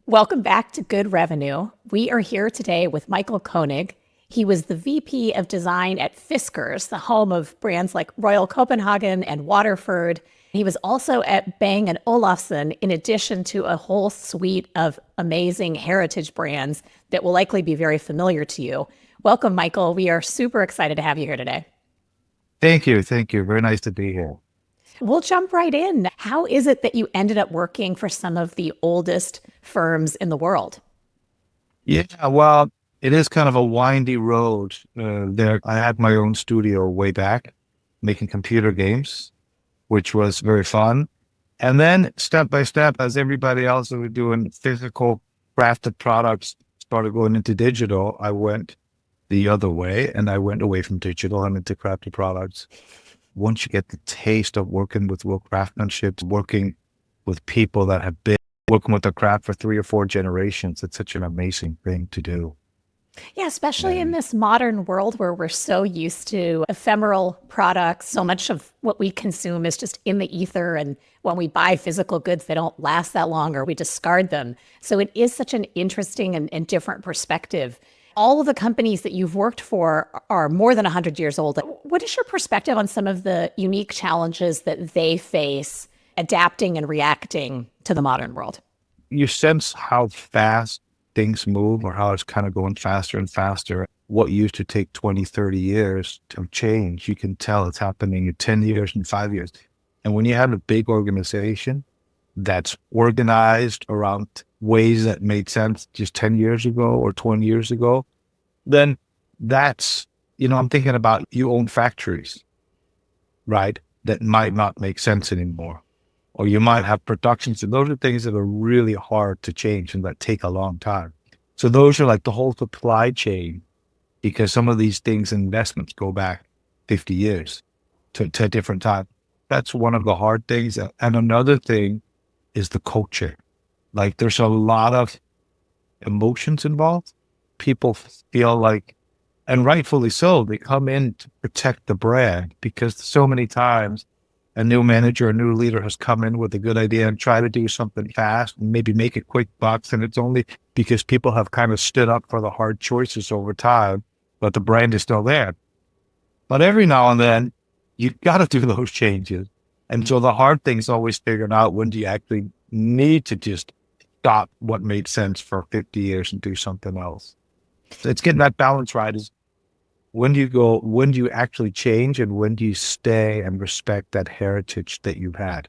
Welcome back to Good Revenue. We are here today with Michael König. He was the VP of Design at Fiskars, the home of brands like Royal Copenhagen and Waterford. He was also at Bang & Olufsen, in addition to a whole suite of amazing heritage brands that will likely be very familiar to you. Welcome, Michael. We are super excited to have you here today. Thank you. Thank you. Very nice to be here. We'll jump right in. How is it that you ended up working for some of the oldest firms in the world? Yeah, well, it is kind of a windy road there. I had my own studio way back making computer games, which was very fun. And then step by step, as everybody else who was doing physical crafted products started going into digital, I went the other way and I went away from digital and into crafted products. Once you get the taste of working with real craftsmanship, working with people that have been working with their craft for 3 or 4 generations, it's such an amazing thing to do. Yeah, especially in this modern world where we're so used to ephemeral products. So much of what we consume is just in the ether. And when we buy physical goods, they don't last that long or we discard them. So it is such an interesting and different perspective. All of the companies that you've worked for are more than 100 years old. What is your perspective on some of the unique challenges that they face adapting and reacting to the modern world? You sense how fast things move or how it's kind of going faster and faster. What used to take 20, 30 years to change, you can tell it's happening in 10 years and 5 years. And when you have a big organization that's organized around ways that made sense just 10 years ago or 20 years ago, then that's, I'm thinking about you own factories, right? That might not make sense anymore. Or you might have productions. And those are things that are really hard to change and that take a long time. So those are like the whole supply chain, because some of these things, investments go back 50 years to a different time. That's one of the hard things. And another thing is the culture. Like there's a lot of emotions involved. People feel like, and rightfully so, they come in to protect the brand because so many times a new manager, a new leader has come in with a good idea and try to do something fast and maybe make a quick bucks. And it's only because people have kind of stood up for the hard choices over time, but the brand is still there. But every now and then you got to do those changes. And so the hard thing is always figuring out when do you actually need to just stop what made sense for 50 years and do something else. So it's getting that balance right. Is when do you actually change and when do you stay and respect that heritage that you've had?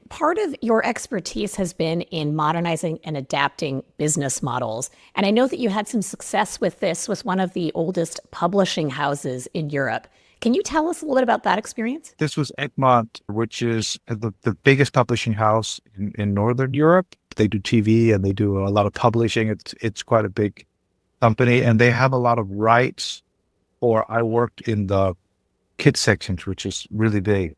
Part of your expertise has been in modernizing and adapting business models. And I know that you had some success with this with one of the oldest publishing houses in Europe. Can you tell us a little bit about that experience? This was Egmont, which is the biggest publishing house in Northern Europe. They do TV and they do a lot of publishing. It's quite a big company and they have a lot of rights. Or I worked in the kids sections, which is really big.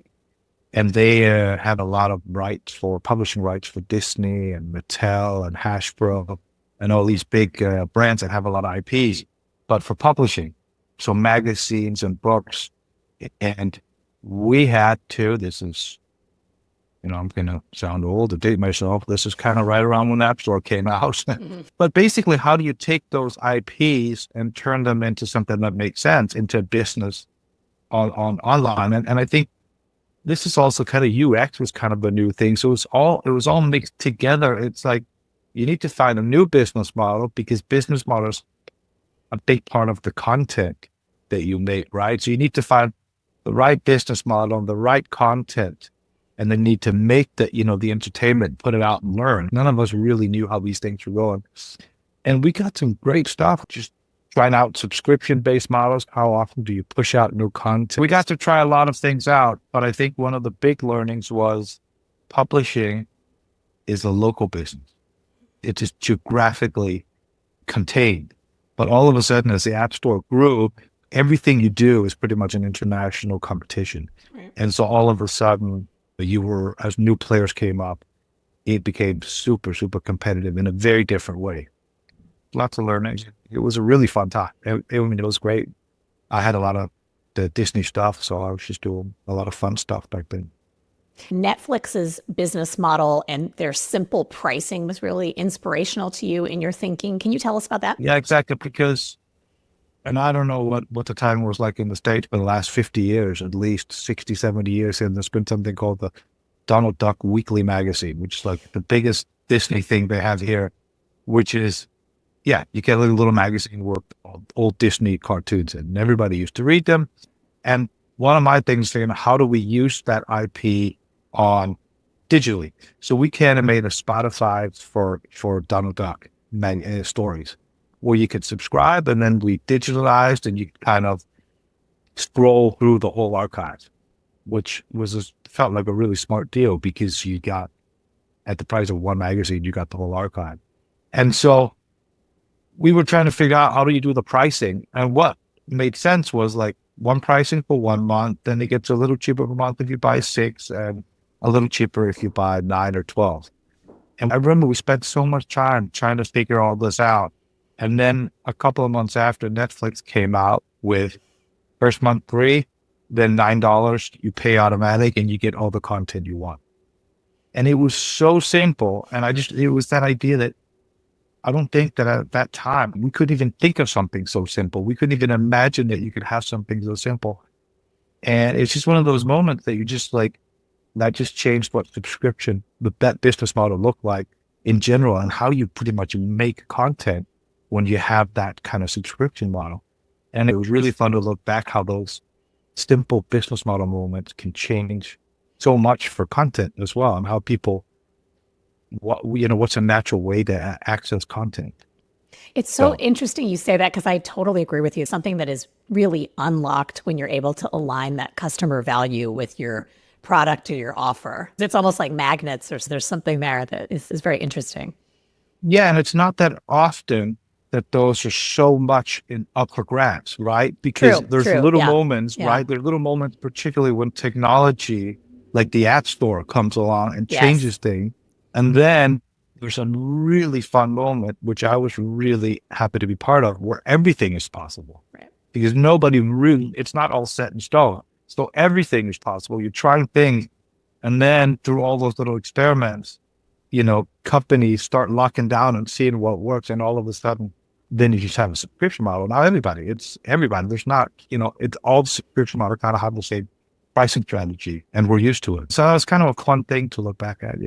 And they had a lot of rights for publishing rights for Disney and Mattel and Hasbro and all these big brands that have a lot of IPs, but for publishing. So magazines and books. And we had to, this is, I'm going to sound old to date myself. This is kind of right around when the App Store came out. Mm-hmm. But basically, how do you take those IPs and turn them into something that makes sense, into business on online? And I think this is also kind of UX was kind of a new thing. So it was all mixed together. It's like you need to find a new business model because business models are a big part of the content that you make, right? So you need to find the right business model and the right content. And they need to make the entertainment, put it out and learn. None of us really knew how these things were going. And we got some great stuff, just trying out subscription-based models. How often do you push out new content? We got to try a lot of things out, but I think one of the big learnings was publishing is a local business. It is geographically contained. But all of a sudden, as the App Store grew, everything you do is pretty much an international competition. Right. And so all of a sudden, as new players came up, it became super, super competitive in a very different way. Lots of learning. It was a really fun time. It was great. I had a lot of the Disney stuff, so I was just doing a lot of fun stuff back then. Netflix's business model and their simple pricing was really inspirational to you in your thinking. Can you tell us about that? Yeah, exactly. Because, and I don't know what the time was like in the States, but the last 50 years, at least 60, 70 years, and there's been something called the Donald Duck Weekly Magazine, which is like the biggest Disney thing they have here, which is, yeah, you get a little magazine with old Disney cartoons in, and everybody used to read them. And one of my things saying, how do we use that IP on digitally? So we kind of made a Spotify for Donald Duck stories, where you could subscribe, and then we digitalized, and you kind of scroll through the whole archive, which felt like a really smart deal, because you got, at the price of one magazine, you got the whole archive. And so we were trying to figure out, how do you do the pricing? And what made sense was like one pricing for 1 month, then it gets a little cheaper per month if you buy 6, and a little cheaper if you buy 9 or 12. And I remember we spent so much time trying to figure all this out. And then a couple of months after, Netflix came out with first month free, then $9, you pay automatic, and you get all the content you want. And it was so simple. And it was that idea that I don't think that at that time we couldn't even think of something so simple. We couldn't even imagine that you could have something so simple. And it's just one of those moments that you just like, that just changed what subscription, that business model looked like in general, and how you pretty much make content when you have that kind of subscription model. And it was really fun to look back how those simple business model moments can change so much for content as well, and how people, what's a natural way to access content. It's so interesting you say that, because I totally agree with you. Something that is really unlocked when you're able to align that customer value with your product or your offer. It's almost like magnets. There's something there that is very interesting. Yeah, and it's not that often that those are so much up for grabs, right? Because there's little moments, right? There are little moments, particularly when technology, like the App Store, comes along and changes things. And then there's a really fun moment, which I was really happy to be part of, where everything is possible. Right. Because it's not all set in stone. So everything is possible. You're trying things, and then through all those little experiments, companies start locking down and seeing what works, and all of a sudden, then you just have a subscription model. Now it's everybody. There's not, it's all the subscription model kind of have the same pricing strategy, and we're used to it. So it's kind of a fun thing to look back at.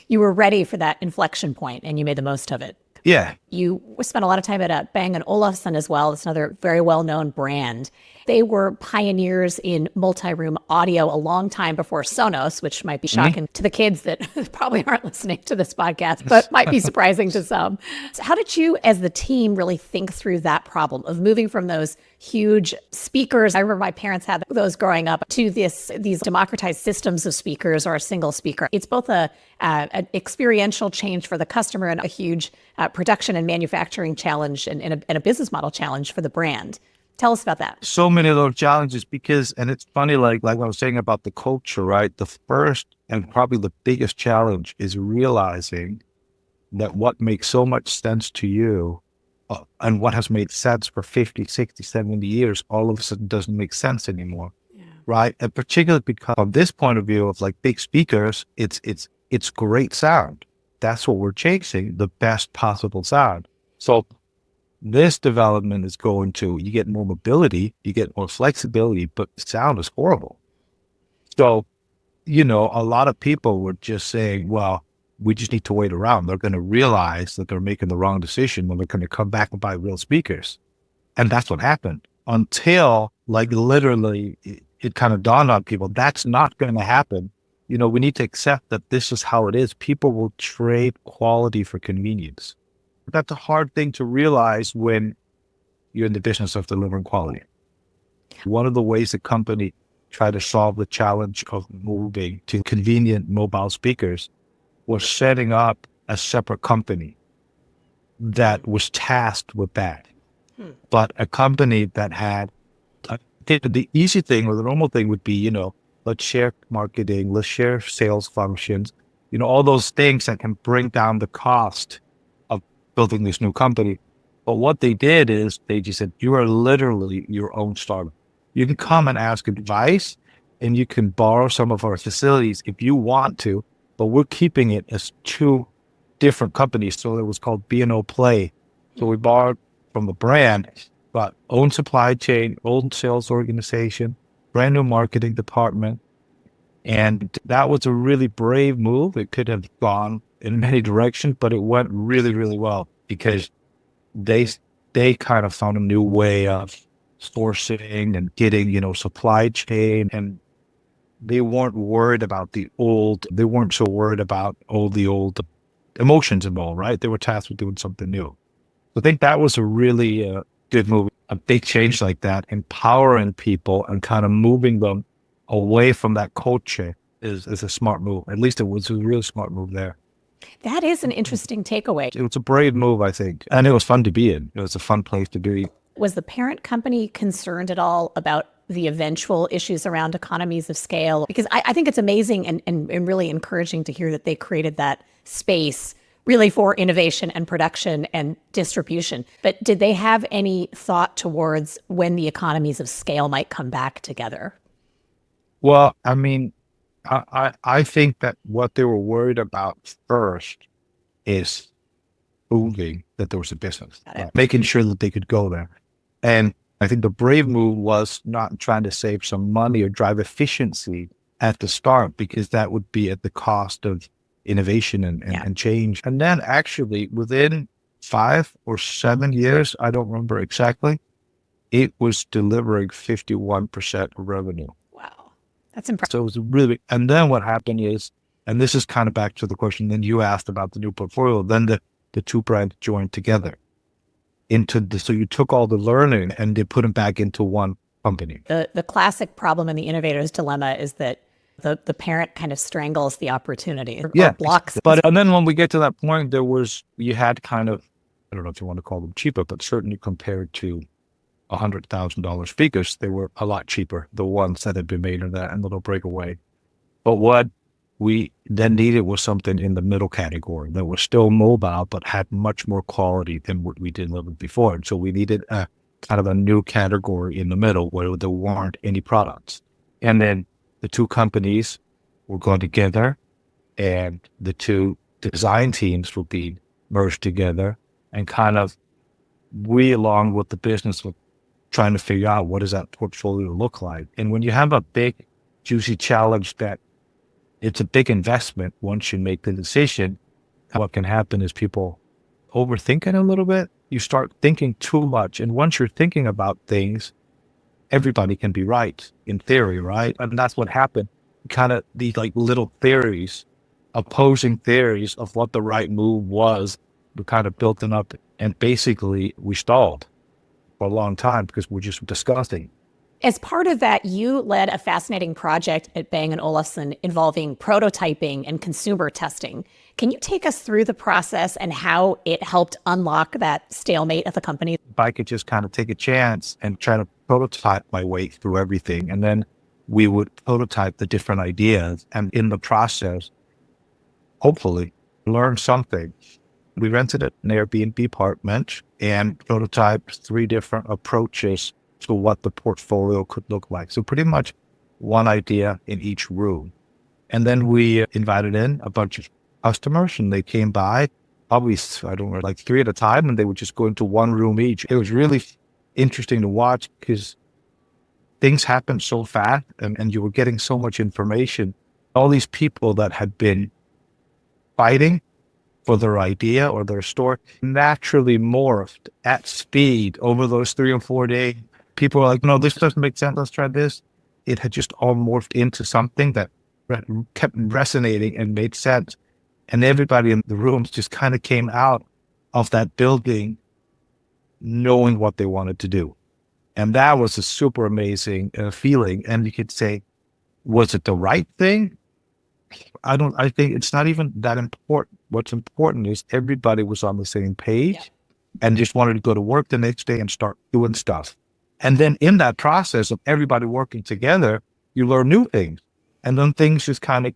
You were ready for that inflection point, and you made the most of it. Yeah. You spent a lot of time at Bang Olufsen as well. It's another very well-known brand. They were pioneers in multi-room audio a long time before Sonos, which might be shocking to the kids that probably aren't listening to this podcast, but might be surprising to some. So how did you, as the team, really think through that problem of moving from those huge speakers? I remember my parents had those growing up, to these democratized systems of speakers, or a single speaker. It's both an experiential change for the customer and a huge production and manufacturing challenge, and a business model challenge for the brand. Tell us about that. So many of those challenges, and it's funny, like I was saying about the culture, right? The first and probably the biggest challenge is realizing that what makes so much sense to you, and what has made sense for 50, 60, 70 years, all of a sudden doesn't make sense anymore. Yeah. Right? And particularly because from this point of view of like big speakers, it's great sound. That's what we're chasing, the best possible sound. So this development is going to, you get more mobility, you get more flexibility, but sound is horrible. So, a lot of people were just saying, well, we just need to wait around. They're going to realize that they're making the wrong decision when they're going to come back and buy real speakers. And that's what happened, until like literally it kind of dawned on people, that's not going to happen. We need to accept that this is how it is. People will trade quality for convenience. That's a hard thing to realize when you're in the business of delivering quality. One of the ways the company tried to solve the challenge of moving to convenient mobile speakers was setting up a separate company that was tasked with that. But a company that had, the easy thing or the normal thing would be, let's share marketing, let's share sales functions, all those things that can bring down the cost building this new company. But what they did is they just said, you are literally your own startup. You can come and ask advice, and you can borrow some of our facilities if you want to, but we're keeping it as two different companies. So it was called B&O Play. So we borrowed from the brand, but own supply chain, own sales organization, brand new marketing department. And that was a really brave move. It could have gone in many directions, but it went really, really well because they kind of found a new way of sourcing and getting, supply chain. And they weren't worried about they weren't so worried about all the old emotions involved, right? They were tasked with doing something new. So I think that was a really good move, a big change like that, empowering people and kind of moving them away from that culture is a smart move. At least it was a really smart move there. That is an interesting takeaway. It was a brave move, I think. And it was fun to be in. It was a fun place to be. Was the parent company concerned at all about the eventual issues around economies of scale? Because I think it's amazing and really encouraging to hear that they created that space really for innovation and production and distribution. But did they have any thought towards when the economies of scale might come back together? Well, I mean, I think that what they were worried about first is proving that there was a business, making sure that they could go there. And I think the brave move was not trying to save some money or drive efficiency at the start, because that would be at the cost of innovation and change. And then actually within 5 or 7 years, I don't remember exactly, it was delivering 51% of revenue. Wow, that's impressive. So it was really, and then what happened is, and this is kind of back to the question then you asked about the new portfolio, then the two brands joined together so you took all the learning and they put them back into one company. The classic problem in the innovator's dilemma is that the parent kind of strangles the opportunity or blocks. But and then when we get to that point, you had kind of, I don't know if you want to call them cheaper, but certainly compared to $100,000 speakers, they were a lot cheaper, the ones that had been made in that and little breakaway. But what we then needed was something in the middle category that was still mobile, but had much more quality than what we delivered before. And so we needed a kind of a new category in the middle where there weren't any products. And then the two companies were going together and the two design teams were being merged together, and kind of we, along with the business, were trying to figure out what does that portfolio look like. And when you have a big, juicy challenge that it's a big investment, once you make the decision, what can happen is people overthink it a little bit. You start thinking too much. And once you're thinking about things, everybody can be right in theory, right? And that's what happened. Kind of these like little theories, opposing theories of what the right move was, we kind of built them up, and basically we stalled for a long time because we're just discussing. As part of that, you led a fascinating project at Bang Olufsen involving prototyping and consumer testing. Can you take us through the process and how it helped unlock that stalemate at the company? If I could just kind of take a chance and try to prototype my way through everything, and then we would prototype the different ideas, and in the process, hopefully, learn something. We rented an Airbnb apartment and prototyped 3 different approaches to what the portfolio could look like. So pretty much one idea in each room. And then we invited in a bunch of customers, and they came by, probably, I don't know, like 3 at a time, and they would just go into one room each. It was really interesting to watch because things happened so fast, and you were getting so much information. All these people that had been fighting for their idea or their store naturally morphed at speed over those 3 or 4 days. People were like, no, this doesn't make sense. Let's try this. It had just all morphed into something that kept resonating and made sense. And everybody in the rooms just kind of came out of that building knowing what they wanted to do. And that was a super amazing feeling. And you could say, was it the right thing? I think it's not even that important. What's important is everybody was on the same page and just wanted to go to work the next day and start doing stuff. And then in that process of everybody working together, you learn new things. And then things just kind of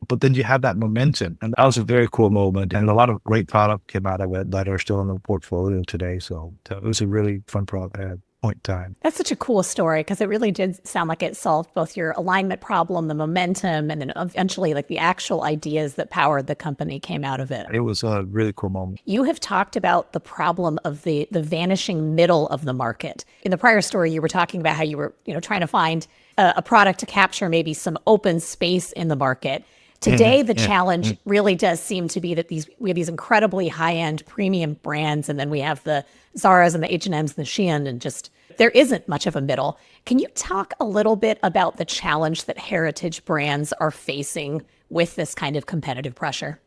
but then you have that momentum. And that was a very cool moment. And a lot of great product came out of it that are still in the portfolio today. So it was a really fun product to have. point in time. That's such a cool story because it really did sound like it solved both your alignment problem, the momentum, and then eventually like the actual ideas that powered the company came out of it. It was a really cool moment. You have talked about the problem of the vanishing middle of the market. In the prior story, you were talking about how you were, trying to find a product to capture maybe some open space in the market. Today, the challenge really does seem to be that we have these incredibly high-end premium brands, and then we have the Zara's and the H&M's and the Shein, and just there isn't much of a middle. Can you talk a little bit about the challenge that heritage brands are facing with this kind of competitive pressure?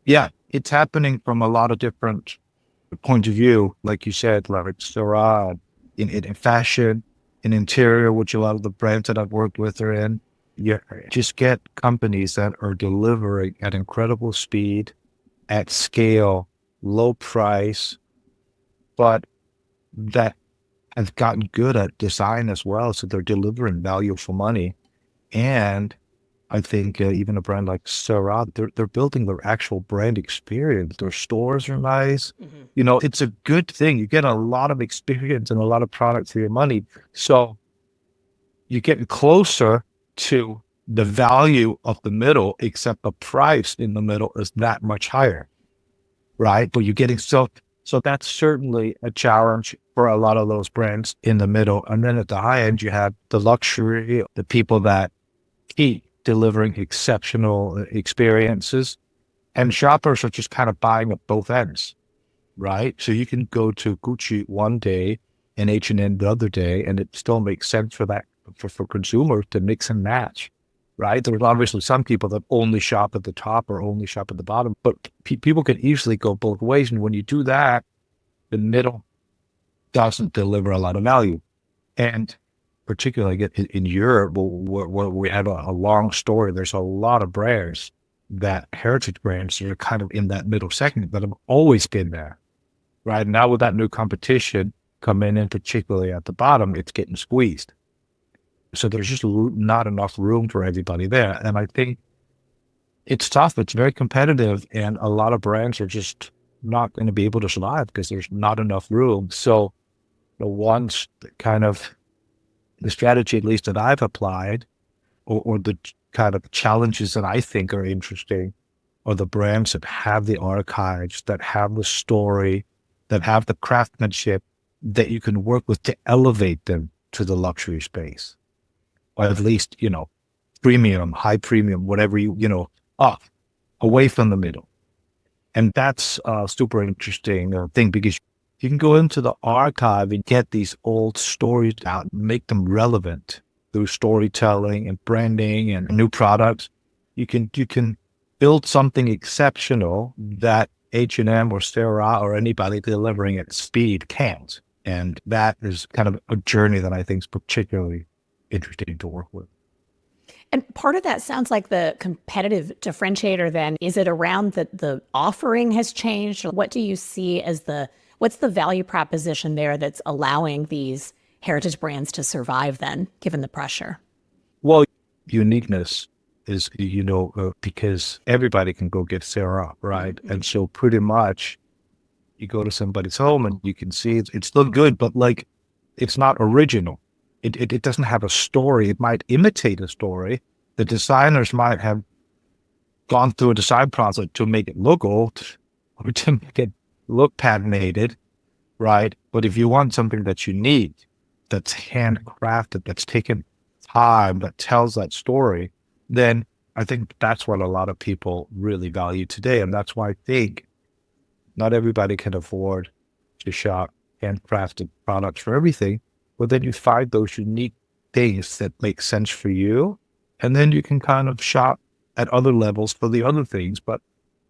Yeah, it's happening from a lot of different points of view. Like you said, like Zara, in fashion, in interior, which a lot of the brands that I've worked with are in. You just get companies that are delivering at incredible speed, at scale, low price, but that have gotten good at design as well. So they're delivering value for money. And I think even a brand like Zara, they're building their actual brand experience. Their stores are nice. It's a good thing. You get a lot of experience and a lot of products for your money. So you get closer to the value of the middle, except the price in the middle is that much higher, right? But you're getting so that's certainly a challenge for a lot of those brands in the middle. And then at the high end, you have the luxury, the people that keep delivering exceptional experiences, and shoppers are just kind of buying at both ends, right? So you can go to Gucci one day and H&M the other day, and it still makes sense for that for consumers to mix and match, right? There's obviously some people that only shop at the top or only shop at the bottom, but people can easily go both ways. And when you do that, the middle doesn't deliver a lot of value. And particularly in Europe, where we have a long story, there's a lot of brands that heritage brands that are kind of in that middle segment that have always been there, right? Now with that new competition coming in, particularly at the bottom, it's getting squeezed. So there's just not enough room for everybody there. And I think it's tough. It's very competitive. And a lot of brands are just not going to be able to survive because there's not enough room. So the ones that kind of the strategy, at least that I've applied, or the kind of challenges that I think are interesting, are the brands that have the archives, that have the story, that have the craftsmanship that you can work with to elevate them to the luxury space. Or at least, premium, high premium, whatever up, away from the middle. And that's a super interesting thing, because you can go into the archive and get these old stories out and make them relevant through storytelling and branding and new products. You can build something exceptional that H&M or Zara or anybody delivering at speed can't. And that is kind of a journey that I think is particularly interesting to work with. And part of that sounds like the competitive differentiator then. Is it around that the offering has changed? What do you see as what's the value proposition there that's allowing these heritage brands to survive then, given the pressure? Well, uniqueness is, because everybody can go get Zara, right? Mm-hmm. And so pretty much you go to somebody's home and you can see it's still good, but like it's not original. It doesn't have a story. It might imitate a story. The designers might have gone through a design process to make it look old or to make it look patinated, right? But if you want something that's unique, that's handcrafted, that's taken time, that tells that story, then I think that's what a lot of people really value today. And that's why I think not everybody can afford to shop handcrafted products for everything. But then you find those unique things that make sense for you. And then you can kind of shop at other levels for the other things. But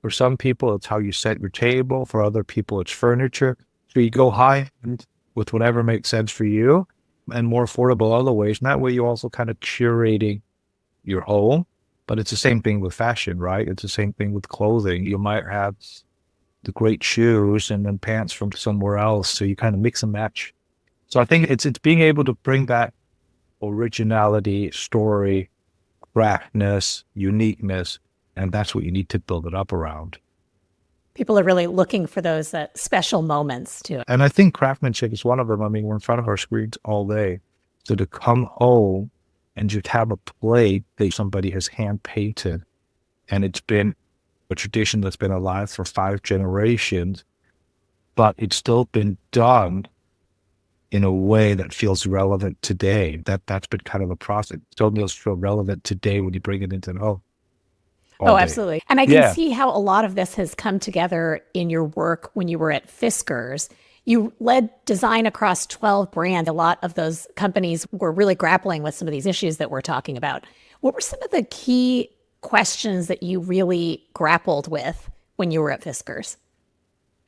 for some people, it's how you set your table. For other people, it's furniture. So you go high end with whatever makes sense for you, and more affordable other ways. And that way you're also kind of curating your home. But it's the same thing with fashion, right? It's the same thing with clothing. You might have the great shoes and then pants from somewhere else. So you kind of mix and match. So I think it's being able to bring that originality, story, craftness, uniqueness, and that's what you need to build it up around. People are really looking for those special moments too. And I think craftsmanship is one of them. I mean, we're in front of our screens all day. So to come home and just have a plate that somebody has hand painted, and it's been a tradition that's been alive for 5 generations, but it's still been done in a way that feels relevant today. That's been kind of a process. It still feel relevant today when you bring it into the home. Oh, absolutely. And I can Yeah. see how a lot of this has come together in your work when you were at Fiskars. You led design across 12 brands. A lot of those companies were really grappling with some of these issues that we're talking about. What were some of the key questions that you really grappled with when you were at Fiskars?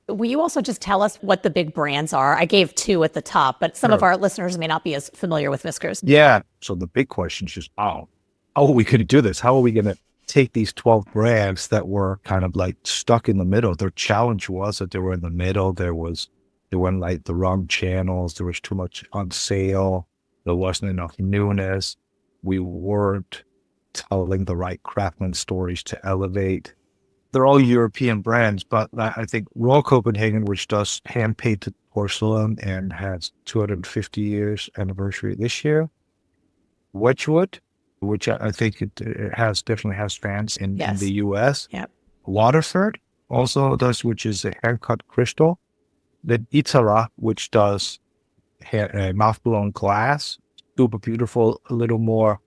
Will you also just tell us what the big brands are? I gave 2 at the top, but some of our listeners may not be as familiar with Fiskars. Yeah. So the big question is just, how are we going to do this? How are we going to take these 12 brands that were kind of like stuck in the middle? Their challenge was that they were in the middle. They weren't like the wrong channels. There was too much on sale. There wasn't enough newness. We weren't telling the right craftsman stories to elevate. They're all European brands, but I think Royal Copenhagen, which does hand-painted porcelain and has 250 years anniversary this year. Wedgwood, which I think it definitely has fans in the US. Yep. Waterford also does, which is a hand-cut crystal. Then Itara, which does mouth-blown glass, super beautiful, a little more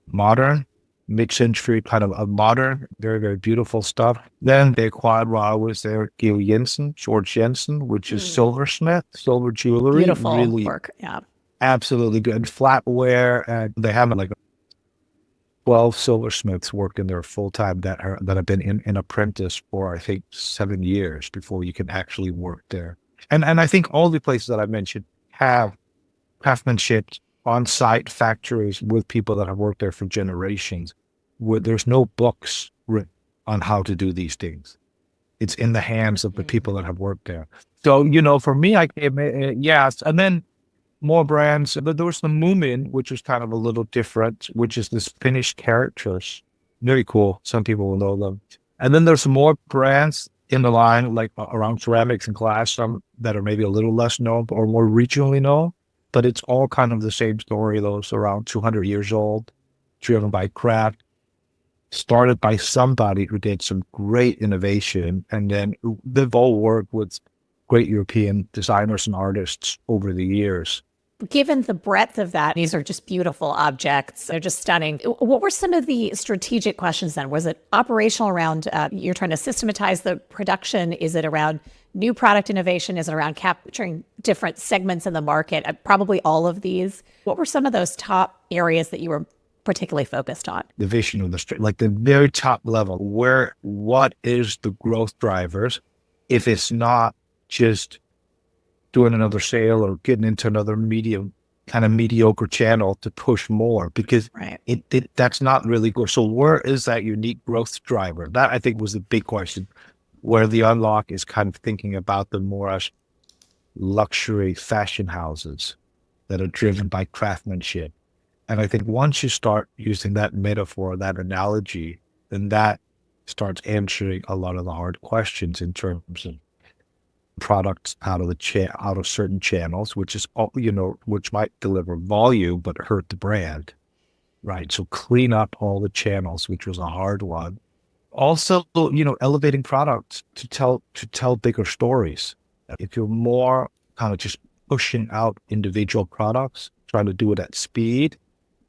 modern, mid-century kind of a modern, very, very beautiful stuff. Then they acquired while I was there, George Jensen, which is silversmith, silver jewelry. Beautiful really work. Yeah. Absolutely good. Flatware. And they have like 12 silversmiths working there full time that have been in apprentice for, I think, 7 years before you can actually work there. And I think all the places that I mentioned have craftsmanship on-site factories with people that have worked there for generations, where there's no books written on how to do these things. It's in the hands of the people that have worked there. So, for me, I came, yes. And then more brands. There was the Moomin, which is kind of a little different, which is this Finnish characters. Very cool. Some people will know them. And then there's some more brands in the line, like around ceramics and glass, some that are maybe a little less known or more regionally known. But it's all kind of the same story. Those around 200 years old, driven by craft, started by somebody who did some great innovation. And then they've all worked with great European designers and artists over the years. Given the breadth of that, these are just beautiful objects. They're just stunning. What were some of the strategic questions then? Was it operational around, you're trying to systematize the production? Is it around new product innovation? Is it around capturing different segments in the market? Probably all of these. What were some of those top areas that you were particularly focused on? The vision of like the very top level, what is the growth drivers? If it's not just doing another sale or getting into another mediocre channel to push more, because that's not really good. So where is that unique growth driver? That I think was the big question, where the unlock is kind of thinking about them more as luxury fashion houses that are driven by craftsmanship. And I think once you start using that metaphor, that analogy, then that starts answering a lot of the hard questions in terms of products out of certain channels, which is which might deliver volume but hurt the brand, right? So clean up all the channels, which was a hard one. Also, elevating products to tell bigger stories. If you're more kind of just pushing out individual products, trying to do it at speed,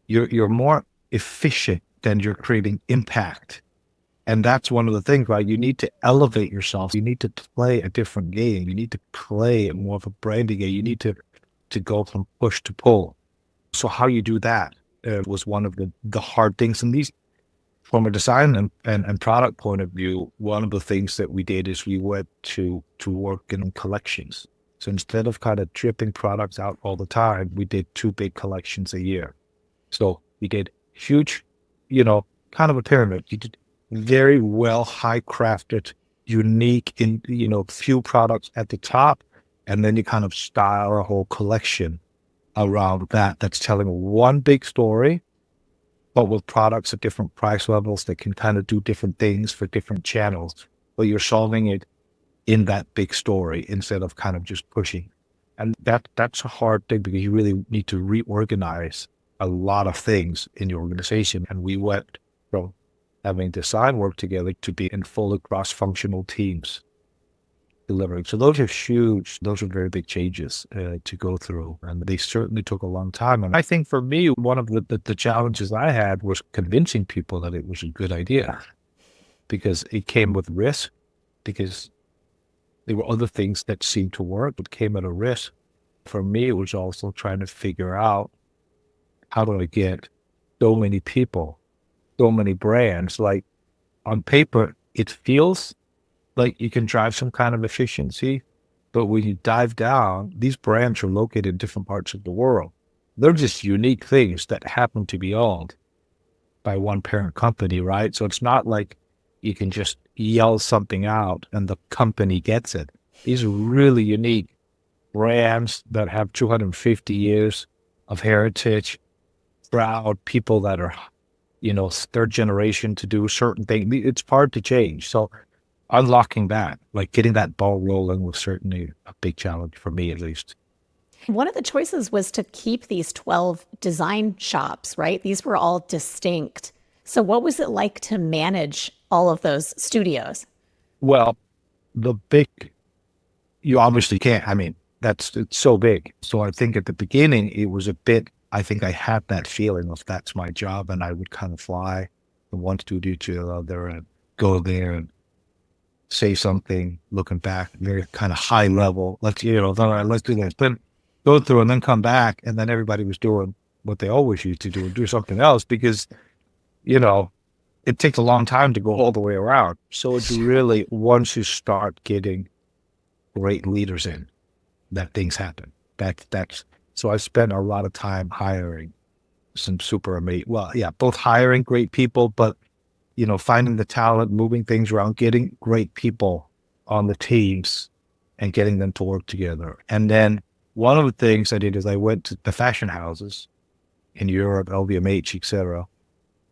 you're more efficient than you're creating impact. And that's one of the things, right? You need to elevate yourself. You need to play a different game. You need to play more of a branding game. You need to go from push to pull. So how you do that was one of the hard things. And these, from a design and product point of view, one of the things that we did is we went to work in collections. So instead of kind of dripping products out all the time, we did 2 big collections a year. So we did huge, kind of a pyramid. You did very well, high crafted, unique in, few products at the top. And then you kind of style a whole collection around that's telling one big story, but with products at different price levels that can kind of do different things for different channels. But you're solving it in that big story instead of kind of just pushing. And that's a hard thing because you really need to reorganize a lot of things in your organization. And we went from having design work together to be in fully cross-functional teams delivering. So those are huge, those are very big changes to go through. And they certainly took a long time. And I think for me, one of the challenges I had was convincing people that it was a good idea because it came with risk, because there were other things that seemed to work, but came at a risk. For me, it was also trying to figure out how do I get so many people, so many brands. Like on paper, it feels like you can drive some kind of efficiency, but when you dive down, these brands are located in different parts of the world. They're just unique things that happen to be owned by one parent company, right? So it's not like you can just yell something out and the company gets it. These are really unique brands that have 250 years of heritage, proud people that are, third generation to do certain things. It's hard to change. So unlocking that, like getting that ball rolling was certainly a big challenge for me, at least. One of the choices was to keep these 12 design shops, right? These were all distinct. So what was it like to manage all of those studios? Well, you obviously can't. I mean, it's so big. So I think at the beginning, it was a bit, I think I had that feeling of that's my job. And I would kind of fly from one studio to the other and go there and say something, looking back, very kind of high level. Let's do this. But go through and then come back. And then everybody was doing what they always used to do and do something else because, it takes a long time to go all the way around. So it's really, once you start getting great leaders in, that things happen. So I spent a lot of time hiring some super amazing, both hiring great people, but, finding the talent, moving things around, getting great people on the teams and getting them to work together. And then one of the things I did is I went to the fashion houses in Europe, LVMH, etc.,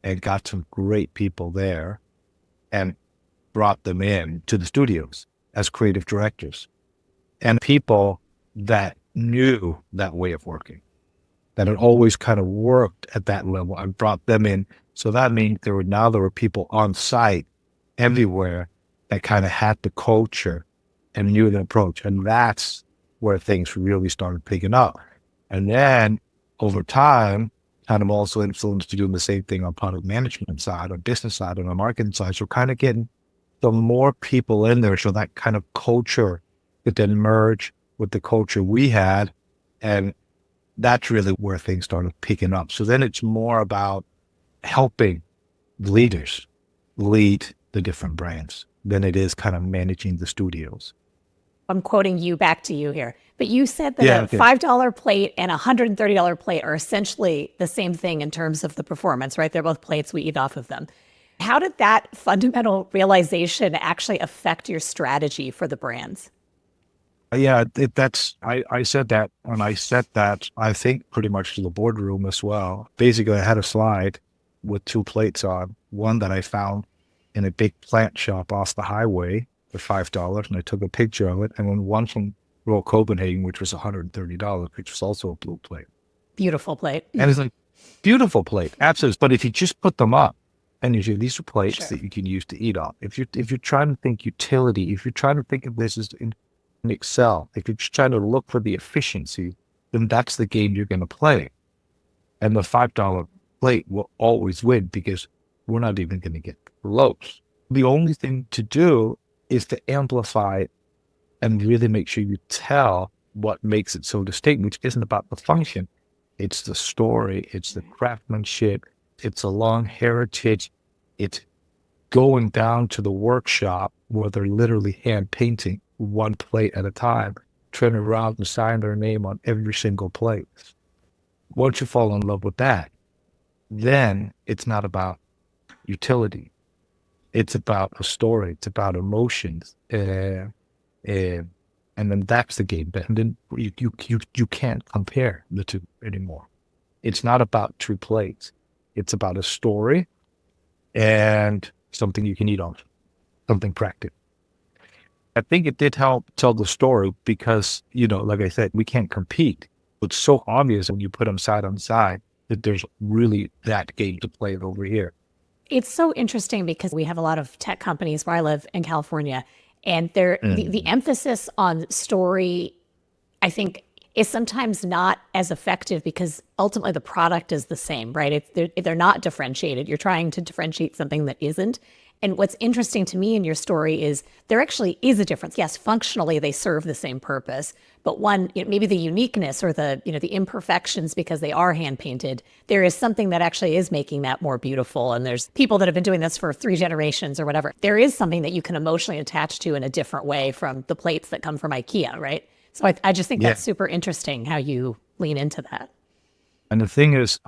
and got some great people there and brought them in to the studios as creative directors and people that knew that way of working, that had always kind of worked at that level. I brought them in. So that means there were people on site everywhere that kind of had the culture and knew the approach. And that's where things really started picking up. And then over time, kind of also influenced to doing the same thing on product management side, on business side, on the marketing side. So kind of getting some more people in there. So that kind of culture could then merge with the culture we had. And that's really where things started picking up. So then it's more about helping leaders lead the different brands than it is kind of managing the studios. I'm quoting you back to you here, but you said that a $5 plate and a $130 plate are essentially the same thing in terms of the performance, right? They're both plates. We eat off of them. How did that fundamental realization actually affect your strategy for the brands? Yeah, I said that, and I said that, I think, pretty much to the boardroom as well. Basically, I had a slide with two plates on, one that I found in a big plant shop off the highway for $5, and I took a picture of it, and then one from Royal Copenhagen, which was $130, which was also a blue plate. Beautiful plate. And it's like, beautiful plate, absolutely. But if you just put them up, and you say, these are plates Sure. that you can use to eat off. If you're trying to think utility, if you're trying to think of this as in Excel, if you're just trying to look for the efficiency, then that's the game you're going to play. And the $5 plate will always win because we're not even going to get close. The only thing to do is to amplify it and really make sure you tell what makes it so distinct, which isn't about the function. It's the story, it's the craftsmanship, it's a long heritage, it's going down to the workshop where they're literally hand painting one plate at a time, turning around and sign their name on every single plate. Once you fall in love with that, then it's not about utility. It's about a story. It's about emotions. And then that's the game. And then you can't compare the two anymore. It's not about two plates. It's about a story and something you can eat on, something practical. I think it did help tell the story because, like I said, we can't compete. It's so obvious when you put them side on side that there's really that game to play over here. It's so interesting because we have a lot of tech companies where I live in California, and the emphasis on story, I think, is sometimes not as effective because ultimately the product is the same, right? They're not differentiated. You're trying to differentiate something that isn't. And what's interesting to me in your story is there actually is a difference. Yes, functionally they serve the same purpose, but one, maybe the uniqueness or the imperfections because they are hand painted, there is something that actually is making that more beautiful. And there's people that have been doing this for 3 generations or whatever. There is something that you can emotionally attach to in a different way from the plates that come from IKEA, right? So I just think that's super interesting how you lean into that. And the thing is,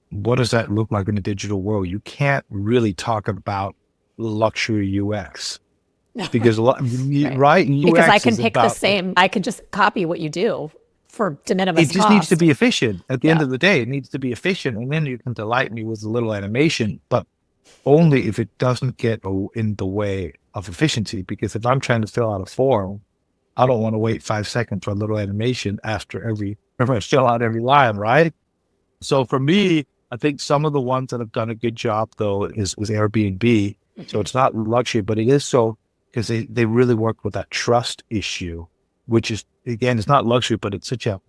what does that look like in the digital world? You can't really talk about luxury UX because right? Because UX I can pick the same, I can just copy what you do for de minimis It just needs to be efficient. At the end of the day, it needs to be efficient, and then you can delight me with a little animation, but only if it doesn't get in the way of efficiency. Because if I'm trying to fill out a form, I don't want to wait 5 seconds for a little animation after I fill out every line, right? So for me, I think some of the ones that have done a good job though is Airbnb. Mm-hmm. So it's not luxury, but it is so because they really work with that trust issue, which is, again, it's not luxury, but it's such a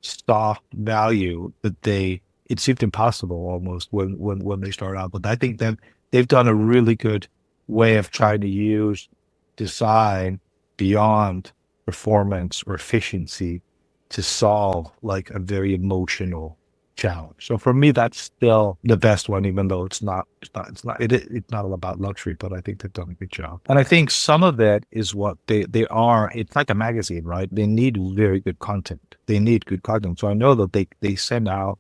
soft value that it seemed impossible almost when they start out. But I think that they've done a really good way of trying to use design beyond performance or efficiency to solve like a very emotional challenge. So for me, that's still the best one, even though it's not all about luxury, but I think they've done a good job. And I think some of that is what they are. It's like a magazine, right? They need very good content. They need good content. So I know that they send out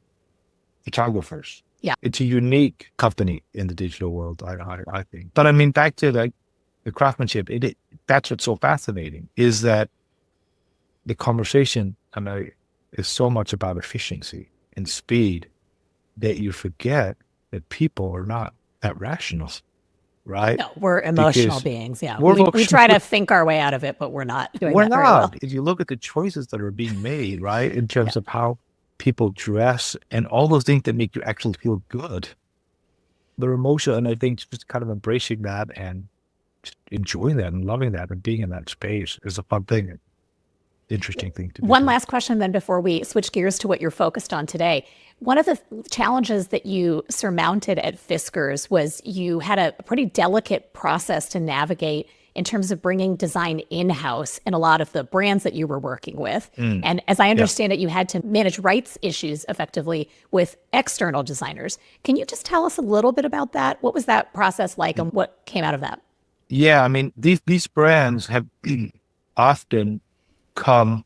photographers. Yeah. It's a unique company in the digital world, I think. But I mean, back to the craftsmanship, that's what's so fascinating is that the conversation is so much about efficiency and speed that you forget that people are not that rational, right? No, we're emotional beings. Yeah. We try to think our way out of it, but we're not doing that very well. If you look at the choices that are being made, right, in terms of how people dress and all those things that make you actually feel good, they're emotional. And I think just kind of embracing that and just enjoying that and loving that and being in that space is a fun thing. Interesting thing to do. One last question then before we switch gears to what you're focused on today. One of the challenges that you surmounted at Fiskars was you had a pretty delicate process to navigate in terms of bringing design in-house in a lot of the brands that you were working with. And as I understand it, you had to manage rights issues effectively with external designers. Can you just tell us a little bit about that? What was that process like and what came out of that? Yeah, I mean, these brands have often come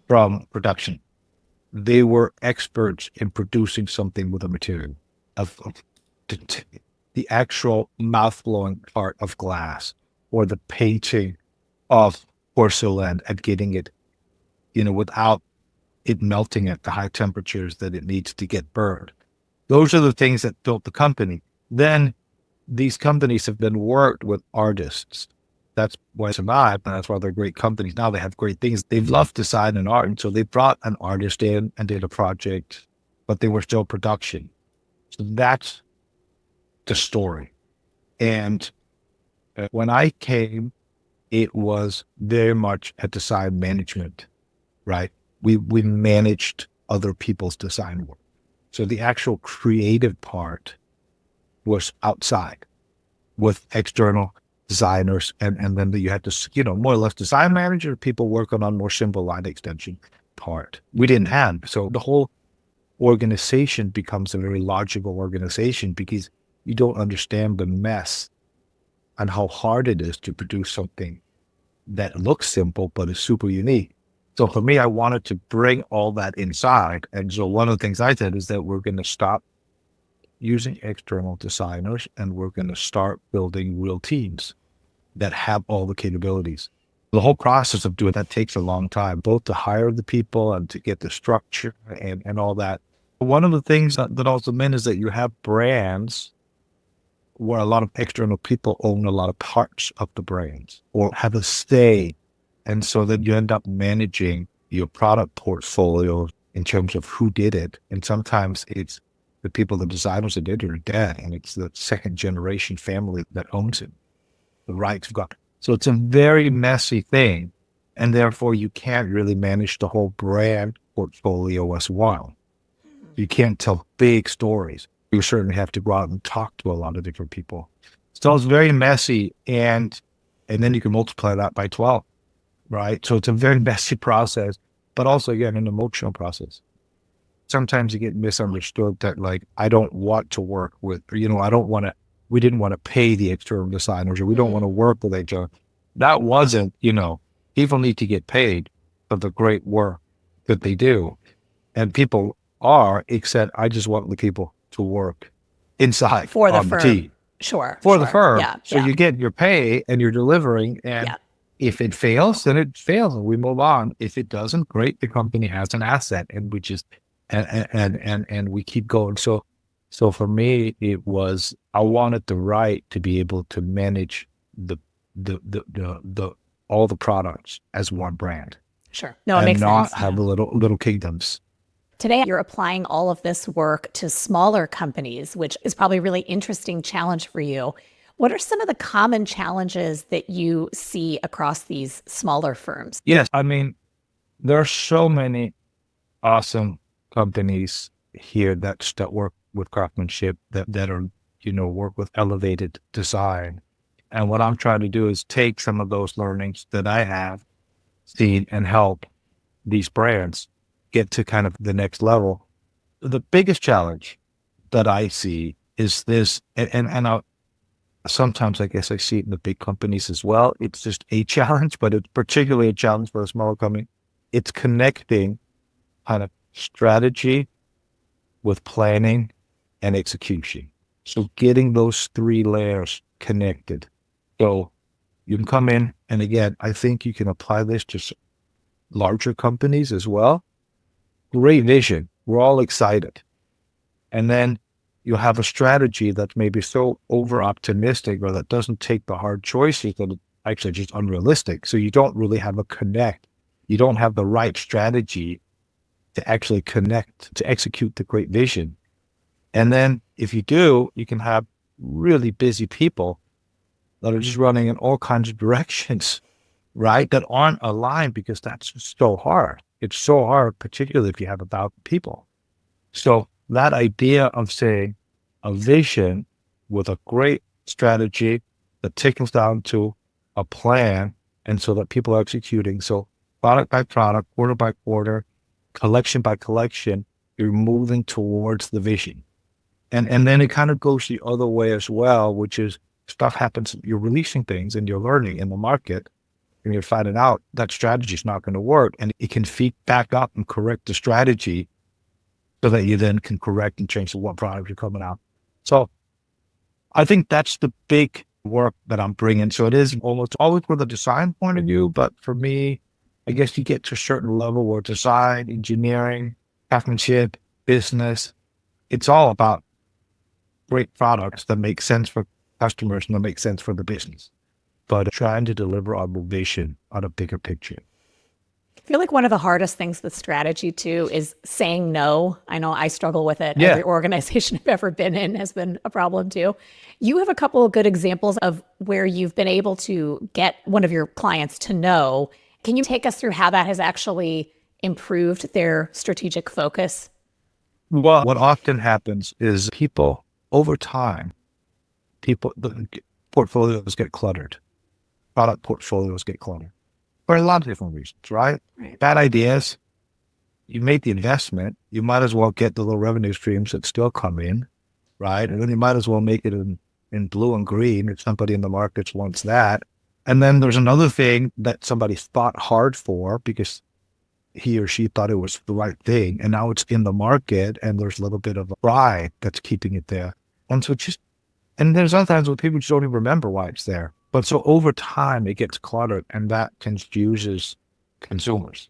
from production. They were experts in producing something with a material of the actual mouth-blowing part of glass or the painting of porcelain and getting it, without it melting at the high temperatures that it needs to get burned. Those are the things that built the company. Then these companies have been worked with artists. That's why they survived, and that's why they're great companies. Now they have great things. They've loved design and art, and so they brought an artist in and did a project, but they were still production. So that's the story. And when I came, it was very much a design management, right? We managed other people's design work. So the actual creative part was outside with external designers, and then you had to, more or less design manager, people working on more simple line extension part. We didn't have. So the whole organization becomes a very logical organization because you don't understand the mess and how hard it is to produce something that looks simple but is super unique. So for me, I wanted to bring all that inside. And so one of the things I said is that we're going to stop using external designers and we're going to start building real teams that have all the capabilities. The whole process of doing that takes a long time, both to hire the people and to get the structure and all that. One of the things that also meant is that you have brands where a lot of external people own a lot of parts of the brands or have a say. And so then you end up managing your product portfolio in terms of who did it. And sometimes it's the people, the designers that did it are dead, and it's the second generation family that owns it. The rights have gone. So it's a very messy thing. And therefore you can't really manage the whole brand portfolio as well. You can't tell big stories. You certainly have to go out and talk to a lot of different people. So it's very messy, and then you can multiply that by 12, right? So it's a very messy process, but also, again, an emotional process. Sometimes you get misunderstood that, like, I don't want to work with, or, we didn't want to pay the external designers, or we don't want to work with HR. That wasn't, people need to get paid for the great work that they do. And people are, except I just want the people to work inside for the on firm. The team. Sure. The firm. Yeah. So you get your pay and you're delivering. And if it fails, then it fails and we move on. If it doesn't, great. The company has an asset and we just, and we keep going. So for me, it was, I wanted the right to be able to manage the all the products as one brand. Sure. No, it makes sense. And not have little kingdoms. Today, you're applying all of this work to smaller companies, which is probably a really interesting challenge for you. What are some of the common challenges that you see across these smaller firms? Yes. I mean, there are so many awesome companies here that work with craftsmanship, that are, work with elevated design. And what I'm trying to do is take some of those learnings that I have seen and help these brands get to kind of the next level. The biggest challenge that I see is this, and sometimes I guess I see it in the big companies as well. It's just a challenge, but it's particularly a challenge for a smaller company. It's connecting kind of strategy with planning and execution. So getting those three layers connected. So you can come in, and again, I think you can apply this to larger companies as well. Great vision. We're all excited. And then you'll have a strategy that's maybe so over optimistic, or that doesn't take the hard choices, that it's actually just unrealistic. So you don't really have a connect. You don't have the right strategy to actually connect, to execute the great vision. And then if you do, you can have really busy people that are just running in all kinds of directions, right? That aren't aligned, because that's just so hard. It's so hard, particularly if you have 1,000 people. So that idea of saying a vision with a great strategy that trickles down to a plan, and so that people are executing. So product by product, quarter by quarter, collection by collection, you're moving towards the vision. And then it kind of goes the other way as well, which is stuff happens, you're releasing things and you're learning in the market, and you're finding out that strategy is not going to work, and it can feed back up and correct the strategy, so that you then can correct and change what product you're coming out. So I think that's the big work that I'm bringing. So it is almost always from the design point of view, but for me, I guess you get to a certain level where design, engineering, craftsmanship, business, it's all about great products that make sense for customers and that make sense for the business, but trying to deliver on the vision on a bigger picture. I feel like one of the hardest things with strategy too is saying no. I know I struggle with it. Yeah. Every organization I've ever been in has been a problem too. You have a couple of good examples of where you've been able to get one of your clients to know. Can you take us through how that has actually improved their strategic focus? Well, what often happens is people, over time, the portfolios get cluttered. Product portfolios get cluttered for a lot of different reasons, right? Bad ideas. You made the investment. You might as well get the little revenue streams that still come in, right? And then you might as well make it in blue and green if somebody in the markets wants that. And then there's another thing that somebody fought hard for because he or she thought it was the right thing, and now it's in the market, and there's a little bit of pride that's keeping it there. And so and there's sometimes when people just don't even remember why it's there. But so over time, it gets cluttered, and that confuses consumers.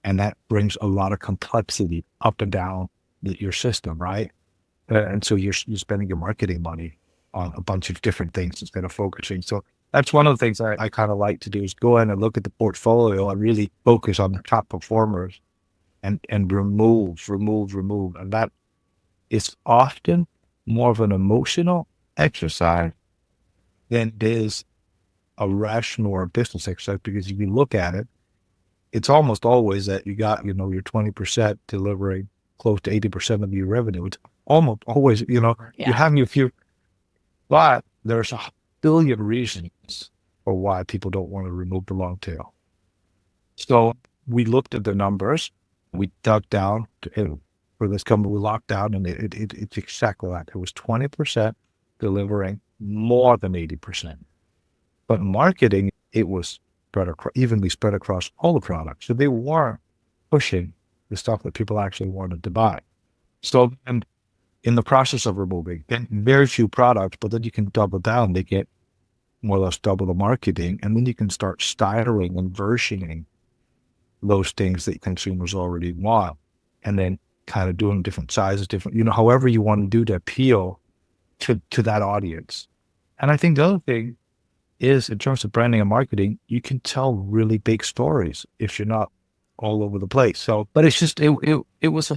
And that brings a lot of complexity up and down your system, right? And so you're spending your marketing money on a bunch of different things instead of focusing. So that's one of the things I kind of like to do, is go in and look at the portfolio and really focus on the top performers and remove. And that is often more of an emotional exercise than it is a rational or a business exercise, because if you look at it, it's almost always that you got, your 20% delivering close to 80% of your revenue. It's almost always, you're having a few, but there's a billion reasons for why people don't want to remove the long tail. So we looked at the numbers, we dug down for this company, we locked down, and it's exactly that. It was 20% delivering more than 80%. But marketing, it was evenly spread across all the products. So they weren't pushing the stuff that people actually wanted to buy. So, and in the process of removing, very few products, but then you can double down. They get more or less double the marketing, and then you can start styling and versioning those things that consumers already want, and then kind of doing different sizes, different, however you want to do to appeal to that audience. And I think the other thing is, in terms of branding and marketing, you can tell really big stories if you're not all over the place. So, but it's just, it was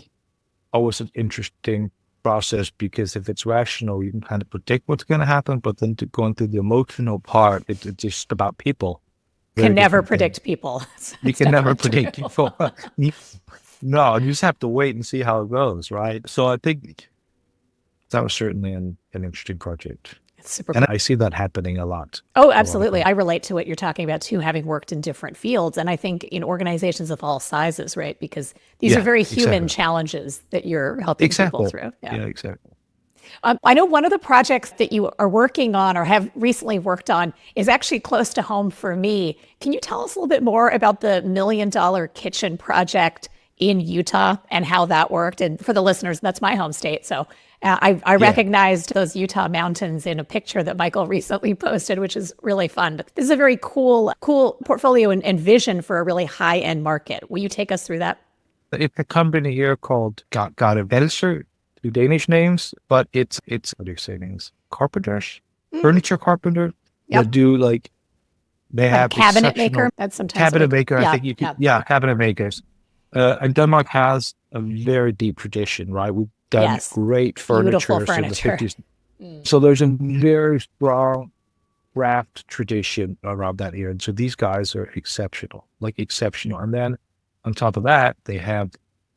always an interesting process, because if it's rational, you can kind of predict what's going to happen, but then going through the emotional part, it's just about people. Can never predict people. You can never predict people. No, you just have to wait and see how it goes, right? So I think that was certainly an interesting project. It's super And cool. I see that happening a lot. Oh, absolutely. I relate to what you're talking about too, having worked in different fields. And I think in organizations of all sizes, right? Because these are very human challenges that you're helping people through. Yeah, exactly. I know one of the projects that you are working on or have recently worked on is actually close to home for me. Can you tell us a little bit more about the $1 million kitchen project in Utah and how that worked? And for the listeners, that's my home state. So I recognized those Utah mountains in a picture that Michael recently posted, which is really fun. But this is a very cool portfolio and vision for a really high-end market. Will you take us through that? It's a company here called cultivates, two Danish names, but it's what do you say names? Carpenters, furniture carpenter. Yep. That do they have cabinet maker. That's sometimes cabinet maker. I think you could, cabinet makers. And Denmark has a very deep tradition, right? We've done great furniture since the 50s. So there's a very strong craft tradition around that area. And so these guys are exceptional. And then on top of that, they have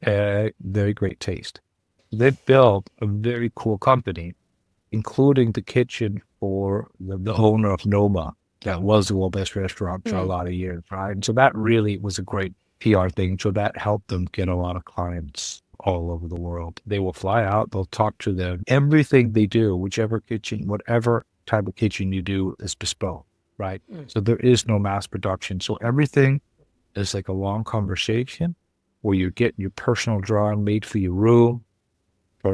a very great taste. They built a very cool company, including the kitchen for the owner of Noma, that was the world's best restaurant for a lot of years, right? And so that really was a great PR thing. So that helped them get a lot of clients all over the world. They will fly out, they'll talk to them. Everything they do, whichever kitchen, whatever type of kitchen you do, is bespoke, right? So there is no mass production. So everything is like a long conversation where you get your personal drawing made for your room,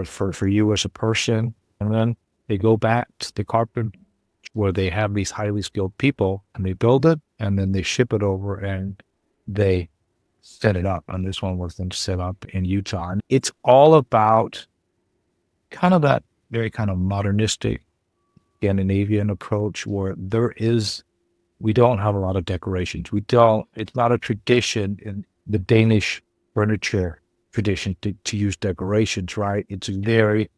for you as a person. And then they go back to the carpenter where they have these highly skilled people, and they build it, and then they ship it over and they set it up. And this one was then set up in Utah. And it's all about kind of that very kind of modernistic Scandinavian approach where we don't have a lot of decorations. It's not a tradition in the Danish furniture tradition to use decorations, right? It's very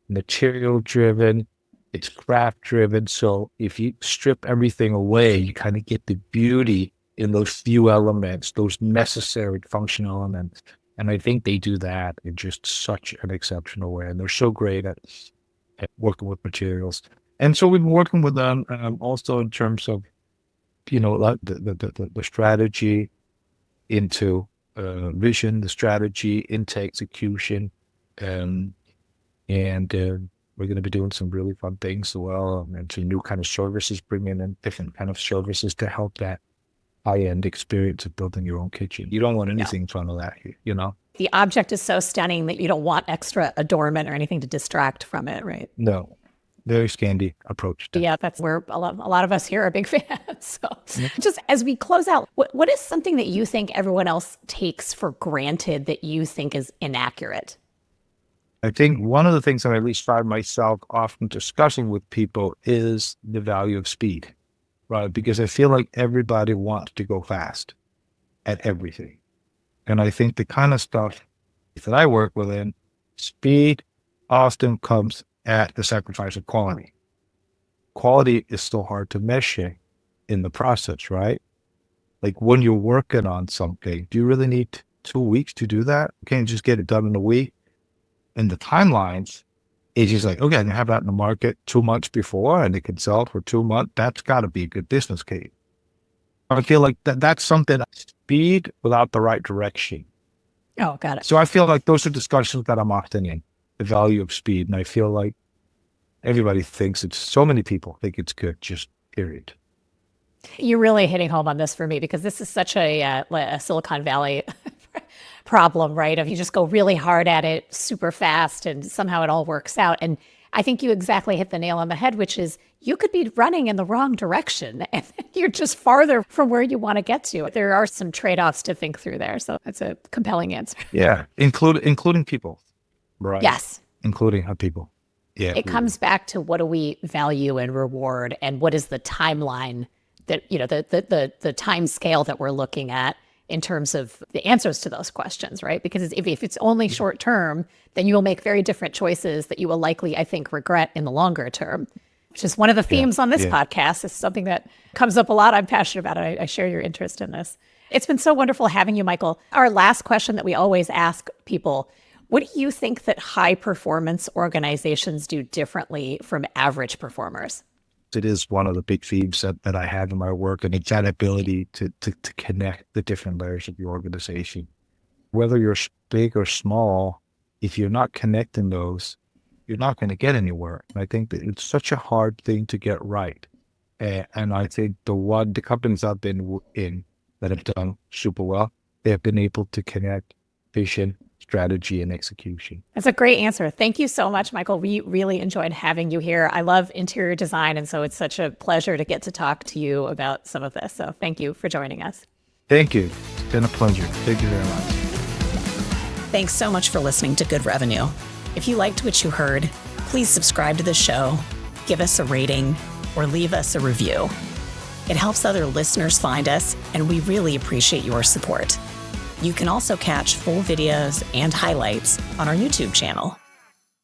material driven, it's craft driven. So if you strip everything away, you kind of get the beauty in those few elements, those necessary functional elements. And I think they do that in just such an exceptional way. And they're so great at working with materials. And so we've been working with them also in terms of, the strategy into vision, the strategy into execution. And we're going to be doing some really fun things as well. And some new kind of services, bringing in different kind of services to help that high-end experience of building your own kitchen. You don't want anything in front of that, The object is so stunning that you don't want extra adornment or anything to distract from it, right? No. Very Scandi approach. Yeah, that's where a lot of us here are big fans. So just as we close out, what is something that you think everyone else takes for granted that you think is inaccurate? I think one of the things that I at least find myself often discussing with people is the value of speed, right? Because I feel like everybody wants to go fast at everything. And I think the kind of stuff that I work within, speed often comes at the sacrifice of quality. Quality is still hard to measure in the process, right? Like when you're working on something, do you really need 2 weeks to do that? Can't you just get it done in a week? And the timelines, it's just like, okay, I can have that in the market 2 months before and it can sell for 2 months. That's got to be a good business case. I feel like that's something, speed without the right direction. Oh, got it. So I feel like those are discussions that I'm often in, the value of speed. And I feel like everybody thinks so many people think it's good, just period. You're really hitting home on this for me because this is such a Silicon Valley problem, right? If you just go really hard at it super fast and somehow it all works out. And I think you exactly hit the nail on the head, which is you could be running in the wrong direction and you're just farther from where you want to get to. There are some trade-offs to think through there. So that's a compelling answer. Yeah. Including people, right? Yes. Including people. Yeah. It comes back to what do we value and reward and what is the timeline that, the time scale that we're looking at in terms of the answers to those questions, right? Because if it's only short term, then you will make very different choices that you will likely, I think, regret in the longer term, which is one of the themes on this podcast. It's something that comes up a lot. I'm passionate about it. I share your interest in this. It's been so wonderful having you, Michael. Our last question that we always ask people, what do you think that high performance organizations do differently from average performers? It is one of the big themes that I have in my work, and it's that ability to connect the different layers of the organization. Whether you're big or small, if you're not connecting those, you're not going to get anywhere. And I think that it's such a hard thing to get right. And I think the companies I've been in that have done super well, they have been able to connect vision, strategy, and execution. That's a great answer. Thank you so much, Michael. We really enjoyed having you here. I love interior design, and so it's such a pleasure to get to talk to you about some of this. So thank you for joining us. Thank you. It's been a pleasure. Thank you very much. Thanks so much for listening to Good Revenue. If you liked what you heard, please subscribe to the show, give us a rating, or leave us a review. It helps other listeners find us, and we really appreciate your support. You can also catch full videos and highlights on our YouTube channel.